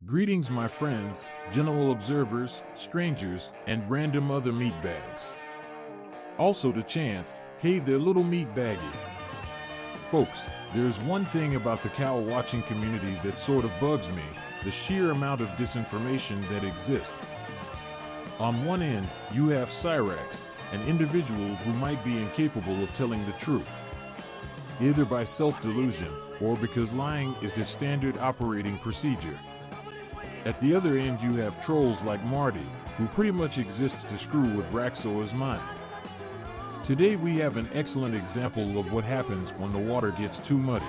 Greetings, my friends, general observers, strangers, and random other meatbags. Also to Chance, hey there little meatbaggy. Folks, there's one thing about the cow watching community that sort of bugs me, the sheer amount of disinformation that exists. On one end, you have Cyraxx, an individual who might be incapable of telling the truth, either by self-delusion or because lying is his standard operating procedure. At the other end, you have trolls like Marty, who pretty much exists to screw with Raxo's mind. Today we have an excellent example of what happens when the water gets too muddy.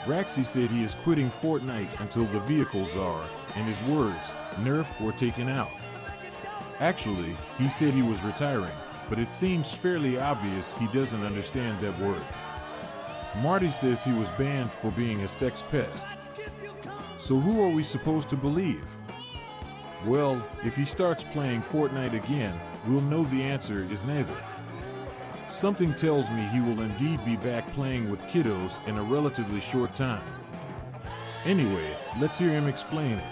Raxy said he is quitting Fortnite until the vehicles are, in his words, nerfed or taken out. Actually, he said he was retiring, but it seems fairly obvious he doesn't understand that word. Marty says he was banned for being a sex pest. So who are we supposed to believe? Well, if he starts playing Fortnite again, we'll know the answer is neither. Something tells me he will indeed be back playing with kiddos in a relatively short time. Anyway, let's hear him explain it.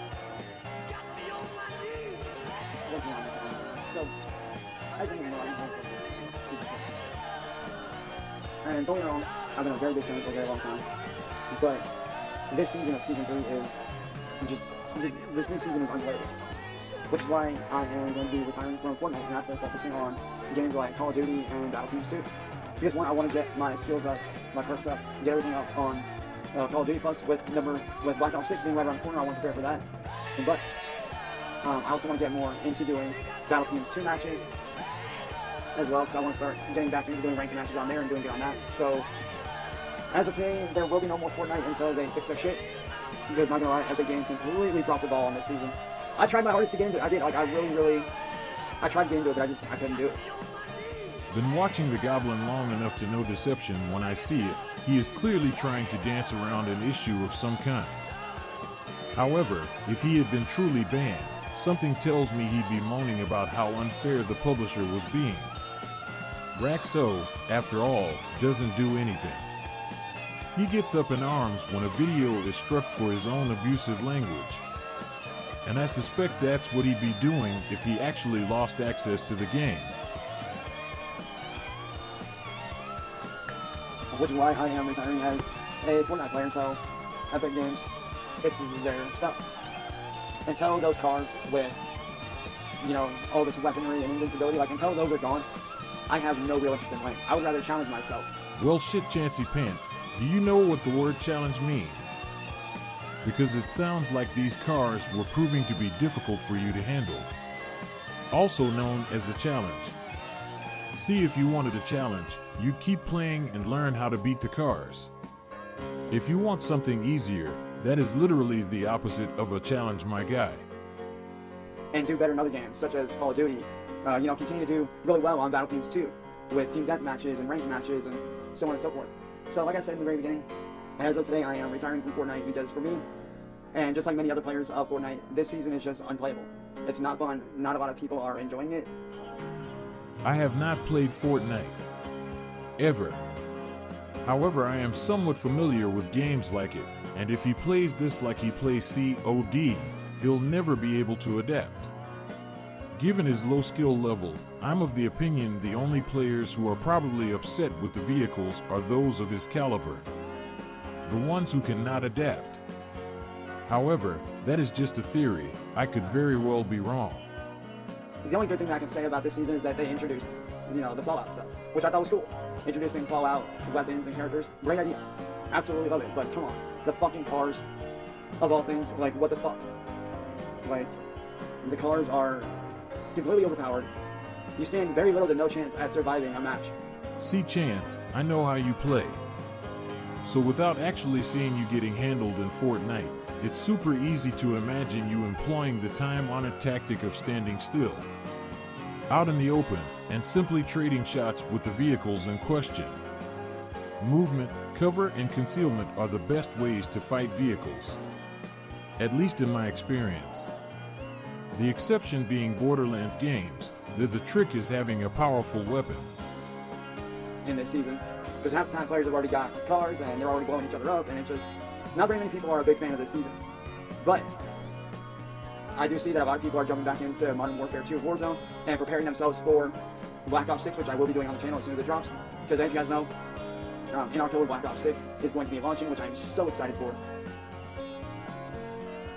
And don't get me wrong, I've been a very big fan for a very long time, but this season of Season 3 is just, this new season is unplayable. Which is why I am going to be retiring from Fortnite and after focusing on games like Call of Duty and Battlefields 2. Because one, I want to get my skills up, my perks up, get everything up on Call of Duty, plus with Black Ops 6 being right around the corner, I want to prepare for that. But I also want to get more into doing Battlefields 2 matches as well, because I want to start getting back into doing ranked matches on there and doing good on that. So, as of today, there will be no more Fortnite until they fix their shit. Because not gonna lie, Epic Games completely dropped the ball on this season. I tried my hardest to get into it. I did, I tried to get into it, but I couldn't do it. Been watching the Goblin long enough to know deception when I see it. He is clearly trying to dance around an issue of some kind. However, if he had been truly banned, something tells me he'd be moaning about how unfair the publisher was being. Raxo, after all, doesn't do anything. He gets up in arms when a video is struck for his own abusive language. And I suspect that's what he'd be doing if he actually lost access to the game. Which is why I am retiring as a Fortnite player until Epic Games fixes their stuff. Until those cars with, you know, all this weaponry and invincibility, like until those are gone, I have no real interest in playing. I would rather challenge myself. Well, shit, Chancy Pants, do you know what the word challenge means? Because it sounds like these cars were proving to be difficult for you to handle. Also known as a challenge. See, if you wanted a challenge, you'd keep playing and learn how to beat the cars. If you want something easier, that is literally the opposite of a challenge, my guy. And do better in other games, such as Call of Duty. Continue to do really well on Battlefields 2, with team death matches and ranked matches and so on and so forth. So like I said in the very beginning, as of today I am retiring from Fortnite because for me, and just like many other players of Fortnite, this season is just unplayable. It's not fun, not a lot of people are enjoying it. I have not played Fortnite. Ever. However, I am somewhat familiar with games like it, and if he plays this like he plays COD, he'll never be able to adapt. Given his low skill level, I'm of the opinion the only players who are probably upset with the vehicles are those of his caliber. The ones who cannot adapt. However, that is just a theory. I could very well be wrong. The only good thing that I can say about this season is that they introduced, the Fallout stuff, which I thought was cool. Introducing Fallout weapons and characters, great idea. Absolutely love it, but come on. The fucking cars, of all things, like, what the fuck? Like, the cars are completely overpowered. You stand very little to no chance at surviving a match. See, Chance, I know how you play. So without actually seeing you getting handled in Fortnite, it's super easy to imagine you employing the time-honored tactic of standing still, out in the open, and simply trading shots with the vehicles in question. Movement, cover, and concealment are the best ways to fight vehicles. At least in my experience. The exception being Borderlands games, the trick is having a powerful weapon. In this season, because half the time players have already got cars and they're already blowing each other up, and it's just, not very many people are a big fan of this season. But I do see that a lot of people are jumping back into Modern Warfare 2 Warzone and preparing themselves for Black Ops 6, which I will be doing on the channel as soon as it drops. Because as you guys know, in October, Black Ops 6 is going to be launching, which I'm so excited for.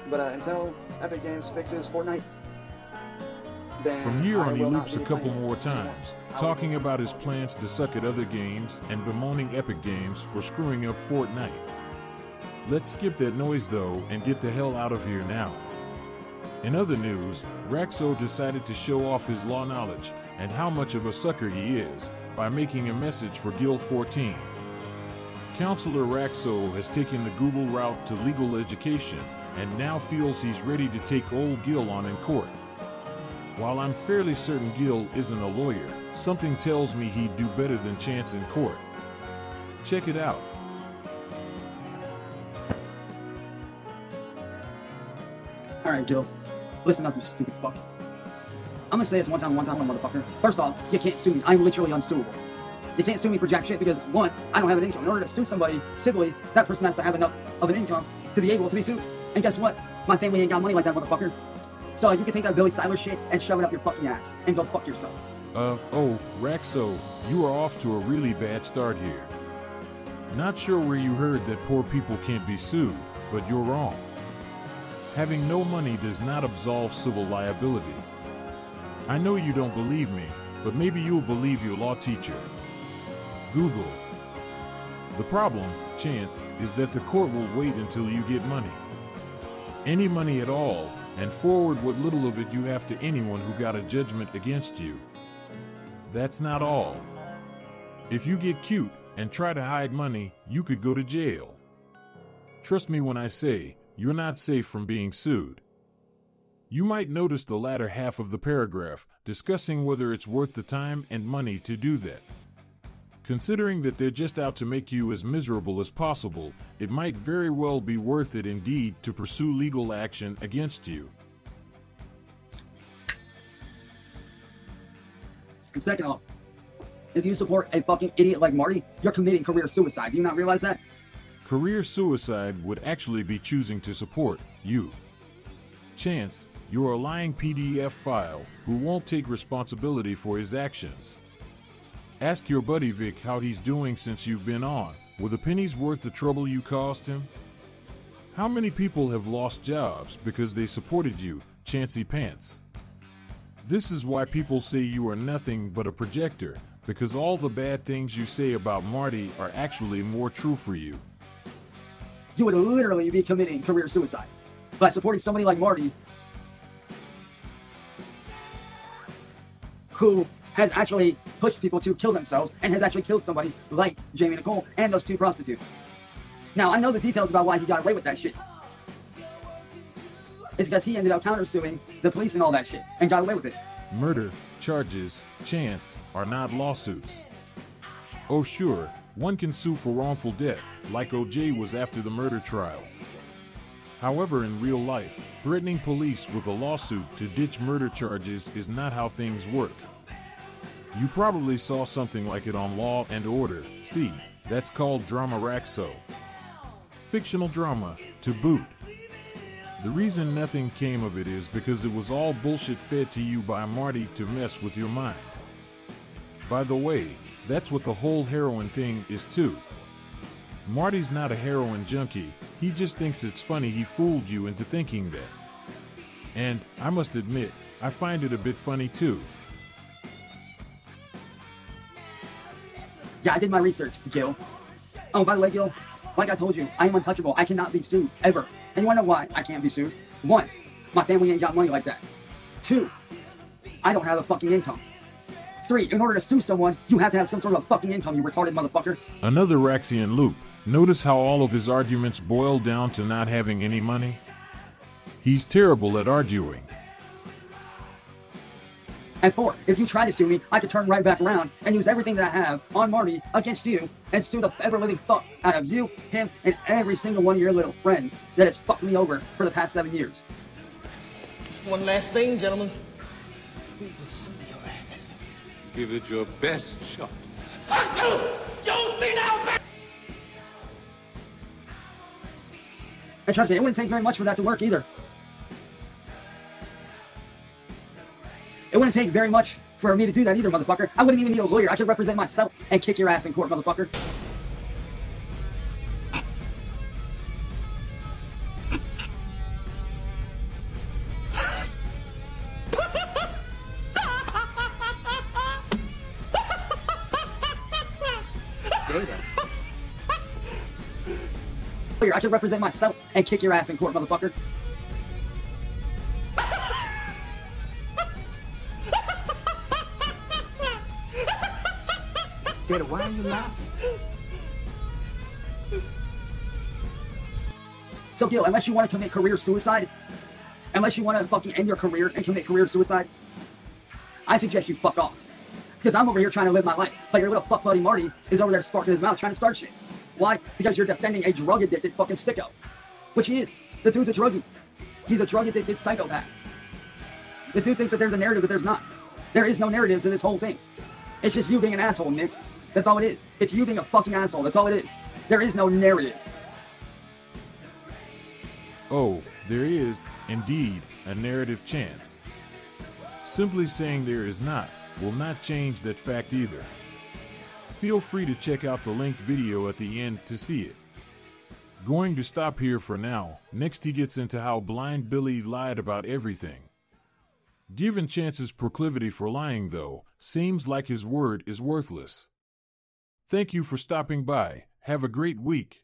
But until Epic Games fixes Fortnite, then from here on, he will not loops a be couple playing it. more times, talking about his plans to suck at other games and bemoaning Epic Games for screwing up Fortnite. Let's skip that noise though and get the hell out of here now. In other news, Raxo decided to show off his law knowledge and how much of a sucker he is by making a message for Gill 14. Counselor Raxo has taken the Google route to legal education and now feels he's ready to take old Gill on in court. While I'm fairly certain Gill isn't a lawyer, something tells me he'd do better than Chance in court. Check it out. Alright, Gill. Listen up, you stupid fuck. I'm gonna say this one time, motherfucker. First off, you can't sue me. I'm literally unsuable. You can't sue me for jack shit because, one, I don't have an income. In order to sue somebody civilly, that person has to have enough of an income to be able to be sued. And guess what? My family ain't got money like that, motherfucker. So you can take that Billy Siler shit and shove it up your fucking ass and go fuck yourself. Oh, Raxo, you are off to a really bad start here. Not sure where you heard that poor people can't be sued, but you're wrong. Having no money does not absolve civil liability. I know you don't believe me, but maybe you'll believe your law teacher. Google. The problem, Chance, is that the court will wait until you get money. Any money at all, and forward what little of it you have to anyone who got a judgment against you. That's not all. If you get cute and try to hide money, you could go to jail. Trust me when I say, you're not safe from being sued. You might notice the latter half of the paragraph, discussing whether it's worth the time and money to do that. Considering that they're just out to make you as miserable as possible, it might very well be worth it indeed to pursue legal action against you. And second off, if you support a fucking idiot like Marty, you're committing career suicide. Do you not realize that? Career suicide would actually be choosing to support you. Chance, you're a lying PDF file who won't take responsibility for his actions. Ask your buddy Vic how he's doing since you've been on. Were the pennies worth the trouble you caused him? How many people have lost jobs because they supported you, Chancey Pants? This is why people say you are nothing but a projector, because all the bad things you say about Marty are actually more true for you. You would literally be committing career suicide by supporting somebody like Marty, who has actually pushed people to kill themselves and has actually killed somebody like Jamie Nicole and those two prostitutes. Now, I know the details about why he got away with that shit. It's because he ended up countersuing the police and all that shit and got away with it. Murder charges, Chance, are not lawsuits. Oh sure, one can sue for wrongful death, like OJ was after the murder trial. However, in real life, threatening police with a lawsuit to ditch murder charges is not how things work. You probably saw something like it on Law and Order. See, that's called drama Raxo. Fictional drama, to boot. The reason nothing came of it is because it was all bullshit fed to you by Marty to mess with your mind. By the way, that's what the whole heroin thing is too. Marty's not a heroin junkie, he just thinks it's funny he fooled you into thinking that. And, I must admit, I find it a bit funny too. Yeah, I did my research, Gill. Oh, by the way, Gill, like I told you, I am untouchable. I cannot be sued, ever. And you wanna know why I can't be sued? 1, my family ain't got money like that. 2, I don't have a fucking income. 3, in order to sue someone, you have to have some sort of a fucking income, you retarded motherfucker. Another Raxian loop. Notice how all of his arguments boil down to not having any money? He's terrible at arguing. And 4, if you try to sue me, I could turn right back around and use everything that I have on Marty against you and sue the ever-living fuck out of you, him, and every single one of your little friends that has fucked me over for the past 7 years. One last thing, gentlemen. We will sue your asses. Give it your best shot. Fuck you! You see now, bitch! And trust me, it wouldn't take very much for that to work either. It wouldn't take very much for me to do that either, motherfucker. I wouldn't even need a lawyer. I should represent myself and kick your ass in court, motherfucker. I should represent myself and kick your ass in court, motherfucker. Data, why are you laughing? So, Gill, unless you want to commit career suicide, unless you want to fucking end your career and commit career suicide, I suggest you fuck off. Because I'm over here trying to live my life. Like your little fuck buddy Marty is over there sparking his mouth trying to start shit. Why? Because you're defending a drug-addicted fucking sicko. Which he is. The dude's a druggie. He's a drug-addicted psychopath. The dude thinks that there's a narrative that there's not. There is no narrative to this whole thing. It's just you being an asshole, Nick. That's all it is. It's you being a fucking asshole. That's all it is. There is no narrative. Oh, there is, indeed, a narrative chance. Simply saying there is not will not change that fact either. Feel free to check out the linked video at the end to see it. Going to stop here for now. Next he gets into how Blind Billy lied about everything. Given Chance's proclivity for lying, though, seems like his word is worthless. Thank you for stopping by. Have a great week.